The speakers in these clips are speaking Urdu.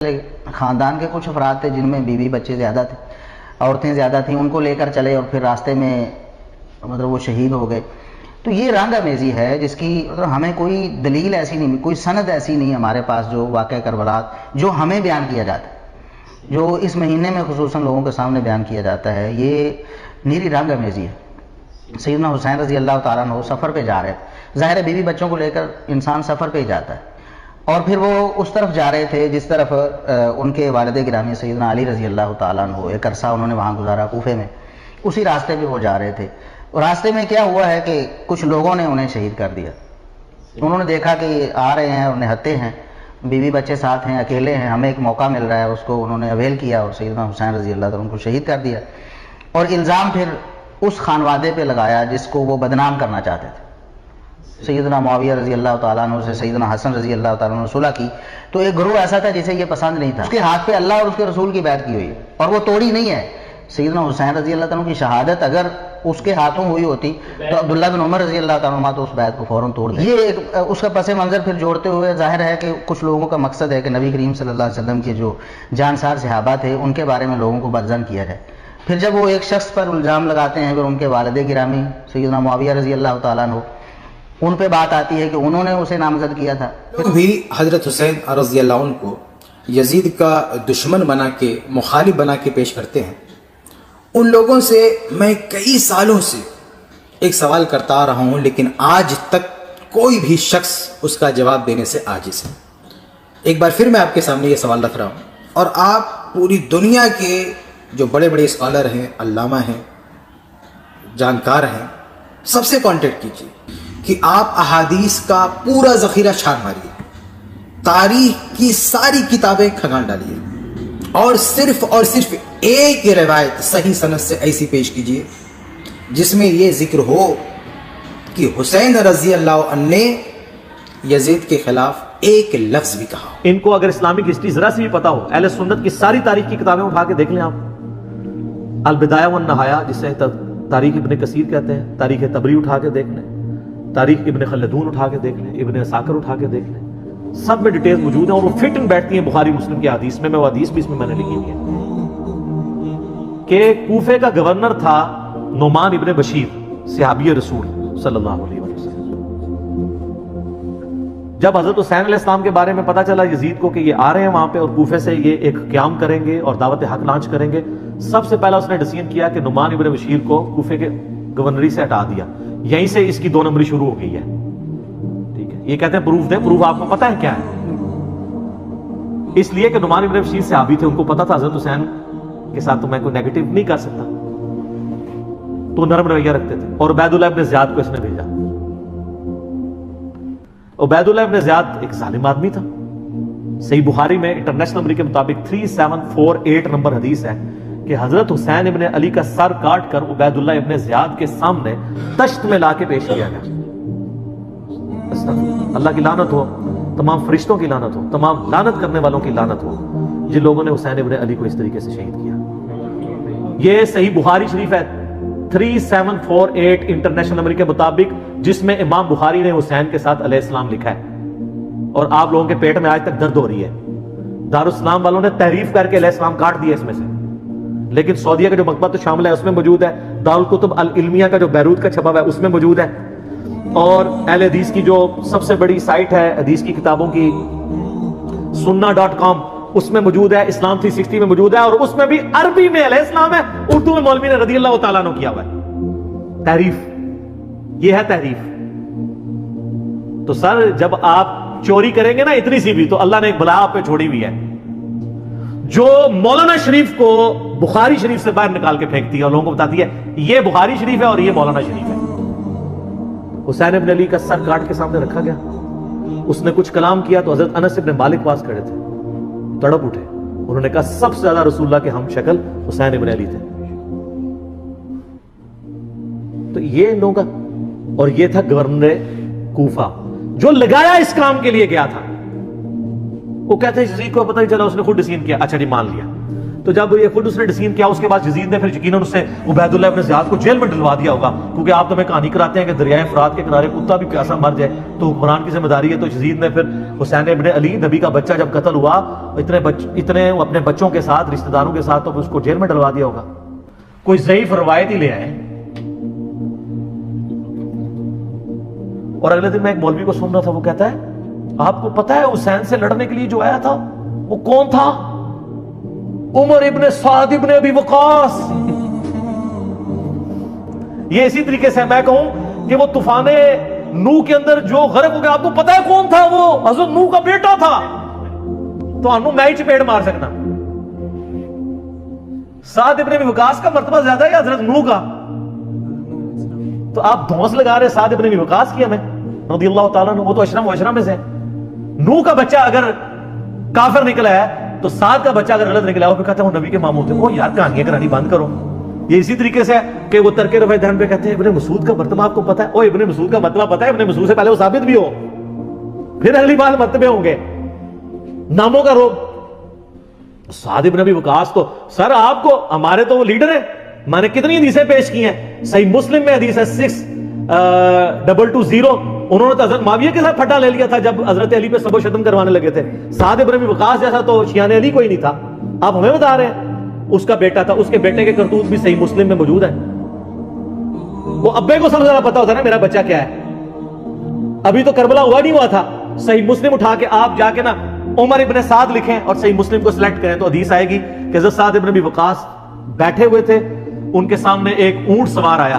خاندان کے کچھ افراد تھے جن میں بیوی بچے زیادہ تھے، عورتیں زیادہ تھیں، ان کو لے کر چلے اور پھر راستے میں مطلب وہ شہید ہو گئے. تو یہ رنگ آمیزی ہے جس کی مطلب ہمیں کوئی دلیل ایسی نہیں، کوئی سند ایسی نہیں ہمارے پاس جو واقعہ کربلا جو ہمیں بیان کیا جاتا ہے، جو اس مہینے میں خصوصاً لوگوں کے سامنے بیان کیا جاتا ہے. یہ نیری رنگ آمیزی ہے. سیدنا حسین رضی اللہ تعالیٰ عنہ سفر پہ جا رہے تھے. ظاہر ہے بیوی بچوں کو لے کر انسان سفر پہ ہی جاتا ہے، اور پھر وہ اس طرف جا رہے تھے جس طرف ان کے والد گرامی سیدنا علی رضی اللہ تعالیٰ عنہ ایک عرصہ انہوں نے وہاں گزارا کوفے میں. اسی راستے پہ وہ جا رہے تھے، اور راستے میں کیا ہوا ہے کہ کچھ لوگوں نے انہیں شہید کر دیا. انہوں نے دیکھا کہ آ رہے ہیں اور نہتے ہیں، بیوی بچے ساتھ ہیں، اکیلے ہیں، ہمیں ایک موقع مل رہا ہے، اس کو انہوں نے اویل کیا اور سیدنا حسین رضی اللہ تعالیٰ عنہ کو شہید کر دیا. اور الزام پھر اس خانوادے پہ لگایا جس کو وہ بدنام کرنا چاہتے تھے. سیدنا معاویہ رضی اللہ تعالیٰ عنہ سے سیدنا حسن رضی اللہ تعالیٰ عنہ نے صلح کی، تو ایک گروہ ایسا تھا جسے یہ پسند نہیں تھا. اس کے ہاتھ پہ اللہ اور اس کے رسول کی بیعت کی ہوئی اور وہ توڑی نہیں ہے. سیدنا حسین رضی اللہ تعالیٰ عنہ کی شہادت اگر اس کے ہاتھوں ہوئی ہوتی تو عبداللہ بن عمر رضی اللہ تعالیٰ عنہ تو اس بیعت کو فوراً توڑ دیا. یہ ایک اس کا پس منظر پھر جوڑتے ہوئے ظاہر ہے کہ کچھ لوگوں کا مقصد ہے کہ نبی کریم صلی اللہ علیہ وسلم کے جو جانسار صحابہ تھے ان کے بارے میں لوگوں کو بدظن کیا جائے. پھر جب وہ ایک شخص پر الزام لگاتے ہیں، پھر ان کے والد گرامی سیدنا معاویہ رضی اللہ تعالیٰ عنہ، ان پہ بات آتی ہے کہ انہوں نے اسے نامزد کیا تھا. بھی حضرت حسین رضی اللہ عنہ کو یزید کا دشمن بنا کے، مخالف بنا کے پیش کرتے ہیں. ان لوگوں سے میں کئی سالوں سے ایک سوال کرتا آ رہا ہوں، لیکن آج تک کوئی بھی شخص اس کا جواب دینے سے عاجز ہے. ایک بار پھر میں آپ کے سامنے یہ سوال رکھ رہا ہوں، اور آپ پوری دنیا کے جو بڑے بڑے اسکالر ہیں، علامہ ہیں، جانکار ہیں، سب سے کانٹیکٹ کیجیے کہ آپ احادیث کا پورا ذخیرہ چھان ماریے، تاریخ کی ساری کتابیں کھنگال ڈالیے، اور صرف ایک روایت صحیح سند سے ایسی پیش کیجیے جس میں یہ ذکر ہو کہ حسین رضی اللہ عنہ نے یزید کے خلاف ایک لفظ بھی کہا. ان کو اگر اسلامک ہسٹری ذرا سی بھی پتا ہو، اہل سنت کی ساری تاریخ کی کتابیں اٹھا کے دیکھ لیں آپ. البدایہ والنہایہ جسے تاریخ ابن کثیر کہتے ہیں، تاریخ طبری اٹھا کے دیکھ لیں، تاریخ ابن خلدون اٹھا کے دیکھ لیں، ابن عساکر اٹھا کے دیکھ لیں، سب میں ڈیٹیلز موجود ہیں اور وہ فٹ ان بیٹھتی ہیں بخاری مسلم کی حدیث میں. وہ حدیث بھی اس میں نے لکھی ہوئی ہے کہ کوفے کا گورنر تھا نعمان ابن بشیر، صحابی رسول صلی اللہ علیہ وسلم. جب حضرت حسین علیہ السلام کے بارے میں پتا چلا یزید کو کہ یہ آ رہے ہیں وہاں پہ اور کوفے سے یہ ایک قیام کریں گے اور دعوت حق لانچ کریں گے، سب سے پہلا اس نے ڈیسیژن کیا کہ نعمان ابن بشیر کو کوفے کے گورنری سے ہٹا دیا. یہیں سے اس کی 2 نمبری شروع ہو گئی ہے. ٹھیک ہے، یہ کہتے ہیں پروف دیں. پروف آپ کو پتا ہے کیا ہے؟ اس لیے کہ نعمان ابن بشیر صحابی تھے، ان کو پتا تھا حضرت حسین کے ساتھ تو میں کوئی نیگیٹو نہیں کر سکتا، تو نرم رویہ رکھتے تھے. اور عبید اللہ ابن زیاد کو اس نے بھیجا. عبید اللہ ابن زیاد ایک ظالم آدمی تھا. صحیح بخاری میں انٹرنیشنل نمبر کے مطابق 3748 نمبر حدیث ہے کہ حضرت حسین ابن علی کا سر کاٹ کر عبید اللہ ابن زیاد کے سامنے تشت میں لا کے پیش کیا گیا. اللہ کی لعنت ہو، تمام فرشتوں کی لعنت ہو، تمام لعنت کرنے والوں کی لعنت ہو جن لوگوں نے حسین ابن علی کو اس طریقے سے شہید کیا. یہ صحیح بخاری شریف ہے 3748 انٹرنیشنل نمبر کے مطابق، جس میں امام بخاری نے حسین کے ساتھ علیہ السلام لکھا ہے. اور آپ لوگوں کے پیٹ میں آج تک درد ہو رہی ہے. دارالاسلام والوں نے تحریف کر کے علیہ السلام کاٹ دیا اس میں سے، لیکن سعودیہ کا جو مکتبہ تو شامل ہے اس میں موجود ہے. دارالکتب العلمیہ کا جو بیروت کا چھپا ہوا ہے اس میں موجود ہے. اور اہل حدیث کی جو سب سے بڑی سائٹ ہے حدیث کی کتابوں کی sunna.com، اس میں موجود ہے. اسلام 360 میں موجود ہے، اور اس میں بھی عربی میں علیہ السلام ہے، اردو میں مولوی نے رضی اللہ تعالیٰ عنہ کیا ہوا ہے. تحریف، یہ ہے تحریف. تو سر جب آپ چوری کریں گے نا اتنی سی بھی، تو اللہ نے ایک بلا آپ پہ چھوڑی ہوئی ہے جو مولانا شریف کو بخاری شریف سے باہر نکال کے پھینکتی ہے اور لوگوں کو بتاتی ہے یہ بخاری شریف ہے اور یہ مولانا شریف ہے. حسین ابن علی کا سر کاٹ کے سامنے رکھا گیا، اس نے کچھ کلام کیا تو حضرت انس ابن مالک پاس کھڑے تھے، تڑپ اٹھے. انہوں نے کہا سب سے زیادہ رسول اللہ کے ہم شکل حسین ابن علی تھے. تو یہ لوگا، اور یہ تھا گورنر کوفہ جو لگایا اس کام کے لیے گیا تھا. وہ کہتے ہیں یزید کو پتہ نہیں چلا، اس نے خود ڈسین کیا. اچھا جی مان لیا. تو جب یہ خود اس نے ڈسین کیا، اس کے بعد یزید نے پھر یقیناً اس سے عبید اللہ ابن زیاد کو جیل میں ڈلوا دیا ہوگا، کیونکہ آپ تو ہمیں کہانی کراتے ہیں کہ دریائے فرات کے کنارے کتا بھی پیاسا مر جائے تو حکمران کی ذمہ داری ہے. تو یزید نے پھر حسین ابن علی نبی کا بچہ جب قتل ہوا، اتنے اپنے بچوں کے ساتھ رشتہ داروں کے ساتھ، تو اس کو جیل میں ڈلوا دیا ہوگا. کوئی ضعیف روایت ہی لے آئے. اور اگلے دن میں ایک مولوی کو سن رہا تھا، وہ کہتا ہے آپ کو پتا ہے حسین سے لڑنے کے لیے جو آیا تھا وہ کون تھا؟ عمر ابن سعد ابن ابی وقاص. یہ اسی طریقے سے میں کہوں کہ وہ طوفان نوح کے اندر جو غرق ہو گیا، آپ کو پتا ہے کون تھا؟ وہ حضرت نوح کا بیٹا تھا. تو انو میں ہی چپیڑ مار سکنا. سعد ابن ابی وقاص کا مرتبہ زیادہ ہے یا حضرت نوح کا؟ تو آپ دھونس لگا رہے سعد ابن ابی وقاص کی ہمیں رضی اللہ تعالیٰ عنہ. وہ تو اشرم و اشرم میں سے. نوح کا بچہ اگر کافر نکلا ہے تو سعد کا بچہ اگر غلط نکلا ہے، وہ کہتے ہیں وہ نبی کے ماموں تھے. وہ یار کہانیاں کرانی بند کرو. یہ اسی طریقے سے کہ وہ ترک رفع دہن پہ کہتے ہیں ابن مسعود کا مرتبہ آپ کو پتا ہے؟ او ابن مسعود کا مرتبہ پتا ہے؟ ابن مسعود سے پہلے وہ ثابت بھی ہو، پھر اگلی بار مرتبے ہوں گے. ناموں کا روب. سعد ابن ابی وقاص تو سر آپ کو، ہمارے تو وہ لیڈر ہیں. میں نے کتنی حدیثیں پیش کی ہیں. صحیح مسلم میں حدیث ہے 6220. انہوں نے تو حضرت معاویہ کے ساتھ پھٹا لے لیا تھا جب حضرت علی پہ سب و شتم کروانے لگے تھے. سعد ابن ابی وقاص جیسا تو شیعان علی کوئی نہیں تھا. آپ ہمیں بتا رہے ہیں اس کا بیٹا تھا. اس کے بیٹے کے کرتوت بھی صحیح مسلم میں موجود ہے. وہ ابے کو سب سے زیادہ پتا ہوتا ہے نا میرا بچہ کیا ہے. ابھی تو کربلا ہوا نہیں ہوا تھا. صحیح مسلم اٹھا کے آپ جا کے نا عمر ابن سعد لکھیں اور صحیح مسلم کو سلیکٹ کریں تو حدیث آئے گی کہ حضرت سعد ابن ابی وقاص بیٹھے ہوئے تھے، ان کے سامنے ایک اونٹ سوار آیا.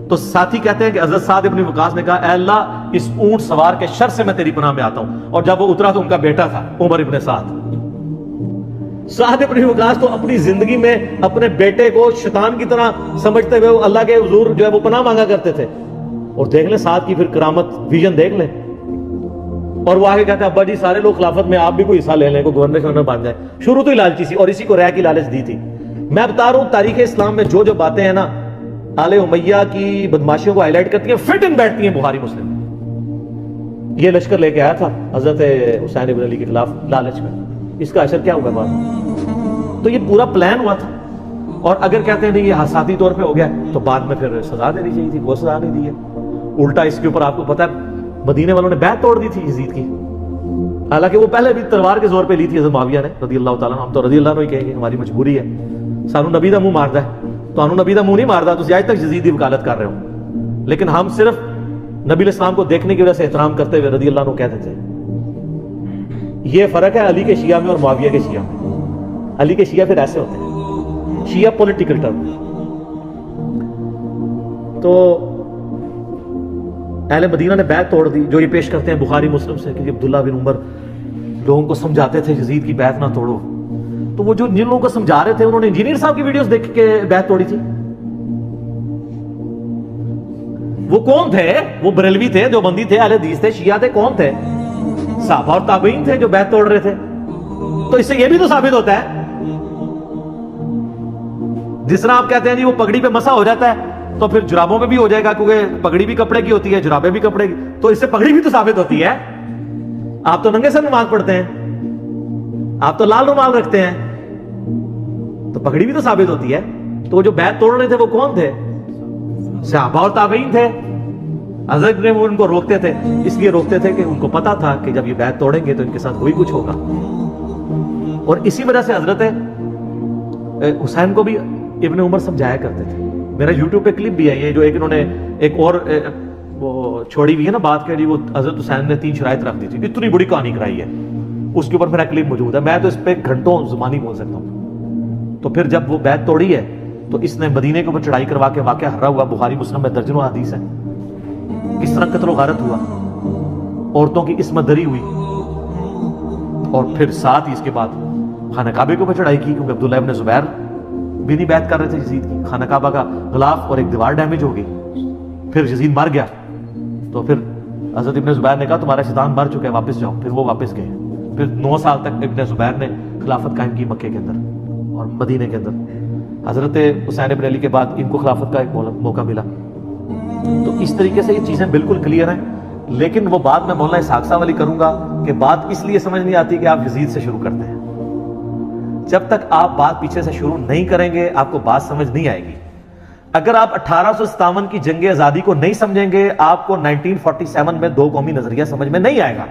تو ساتھی کہتے ہیں کہ حضرت سعد ابن وقاص نے کہا اے اللہ اس اونٹ سوار کے شر سے میں تیری پناہ میں آتا ہوں. اور جب وہ اترا تو ان کا بیٹا تھا عمر ابن سعد. سعد ابن وقاص تو اپنی زندگی میں اپنے بیٹے کو شیطان کی طرح سمجھتے ہوئے وہ اللہ کے حضور جو ہے وہ پناہ مانگا کرتے تھے. اور دیکھ لیں سعد کی پھر کرامت ویژن دیکھ لیں. اور وہ آگے کہتے ہیں ابا جی سارے لوگ خلافت میں آپ بھی کوئی حصہ لے لیں، کوئی گورنر شورنر بن جائے. شروع تو ہی لالچی سی اور اسی کو رہ کی لالچ دی تھی. میں بتا رہا ہوں تاریخ اسلام میں جو باتیں ہیں نا آل امیہ کی بدماشیوں کو ہائی لائٹ کرتی ہیں، فٹ ان بیٹھتی ہیں بخاری مسلم. یہ لشکر لے کے آیا تھا حضرت حسین ابن علی کے خلاف لالچ میں. اس کا اثر کیا ہوگا بعد؟ تو یہ پورا پلان ہوا تھا. اور اگر کہتے ہیں نہیں یہ حساسی طور پہ ہو گیا تو بعد میں پھر سزا دینی چاہیے تھی. وہ سزا نہیں دی ہے. الٹا اس کے اوپر آپ کو پتا ہے مدینے والوں نے بیعت توڑ دی تھی یزید کی. حالانکہ وہ پہلے بھی تلوار کے زور پہ لی تھی حضرت معاویہ نے رضی اللہ تعالیٰ. ہم تو رضی اللہ عنہ ہی کہیں گے، ہماری مجبوری ہے. سانو نبی دا منہ ماردا ہے تو انو نبی دا منہ نہیں ماردا تو آج تک یزید دی وکالت کر رہے ہوں. لیکن ہم صرف نبی علیہ السلام کو دیکھنے کی وجہ سے احترام کرتے ہوئے رضی اللہ عنہ کہتے تھے. یہ فرق ہے علی کے شیعہ میں اور معاویہ کے شیعہ میں. علی کے شیعہ پھر ایسے ہوتے ہیں، شیعہ پولیٹیکل ٹرم. تو اہل مدینہ نے بیعت توڑ دی، جو یہ پیش کرتے ہیں بخاری مسلم سے کہ عبداللہ بن عمر لوگوں کو سمجھاتے تھے یزید کی بیعت نہ توڑو. تو وہ جو جن لوگوں کو سمجھا رہے تھے انہوں نے انجینئر صاحب کی ویڈیوز دیکھ کے بیعت توڑی تھی. وہ کون تھے؟ وہ بریلوی تھے، دیوبندی تھے، اہل حدیث تھے، شیعہ تھے. کون تھے؟ صحابہ اور تابعین تھے جو بیعت توڑ رہے تھے. تو اس سے یہ بھی تو ثابت ہوتا ہے جس طرح آپ کہتے ہیں جی وہ پگڑی پہ مسا ہو جاتا ہے تو پھر جرابوں پہ بھی ہو جائے گا، کیونکہ پگڑی بھی کپڑے کی ہوتی ہے، جرابیں بھی کپڑے کی. تو اس سے پگڑی بھی تو ثابت ہوتی ہے. آپ تو ننگے سر نماز پڑھتے ہیں، آپ تو لال رومال رکھتے ہیں، تو پگڑی بھی تو ثابت ہوتی ہے. تو وہ جو بیعت توڑ رہے تھے وہ کون تھے؟ صحابہ اور تابعین تھے. حضرت نے وہ ان کو روکتے تھے، اس لیے روکتے تھے کہ ان کو پتا تھا کہ جب یہ بیعت توڑیں گے تو ان کے ساتھ وہی کچھ ہوگا. اور اسی وجہ سے حضرت حسین کو بھی ابن عمر سمجھایا کرتے تھے. میرا یوٹیوب پہ کلپ بھی ہے یہ جو ایک انہوں نے ایک اور وہ چھوڑی ہوئی ہے نا بات کہ جی وہ حضرت حسین نے 3 شرائط رکھ دی تھی. اتنی بڑی کہانی کرائی ہے، اس کے اوپر میرا کلپ موجود ہے. میں تو اس پہ گھنٹوں زبانی بول سکتا ہوں. تو پھر جب وہ بیعت توڑی ہے تو اس نے مدینے کے اوپر چڑھائی کروا کے واقعہ ہرا ہوا. بخاری مسلم میں درجنوں حدیث ہے کس طرح قتل و غارت ہوا، عورتوں کی عصمت دری ہوئی. اور پھر ساتھ ہی اس کے بعد خانہ کعبے کے اوپر چڑھائی کی، کیونکہ عبداللہ ابن زبیر بھی نہیں بیعت کر رہے تھے یزید کی. خانہ کعبہ کا غلاف اور ایک دیوار ڈیمیج ہو گئی. پھر یزید مر گیا تو پھر حضرت ابن زبیر نے کہا تمہارا شیطان مر چکا ہے، واپس جاؤ. پھر وہ واپس گئے. پھر 9 سال تک ابن زبیر نے خلافت قائم کی مکے کے اندر اور مدینے کے اندر. حضرت حسین ابن علی کے بعد ان کو خلافت کا ایک موقع ملا. تو اس طریقے سے یہ چیزیں بالکل کلیئر ہیں. لیکن وہ بات میں مولانا اسحاق صاحب والی کروں گا کہ بات اس لیے سمجھ نہیں آتی کہ آپ یزید سے شروع کرتے ہیں. جب تک آپ بات پیچھے سے شروع نہیں کریں گے آپ کو بات سمجھ نہیں آئے گی. اگر آپ 1857 کی جنگ آزادی کو نہیں سمجھیں گے آپ کو 1947 میں دو قومی نظریہ سمجھ میں نہیں آئے گا.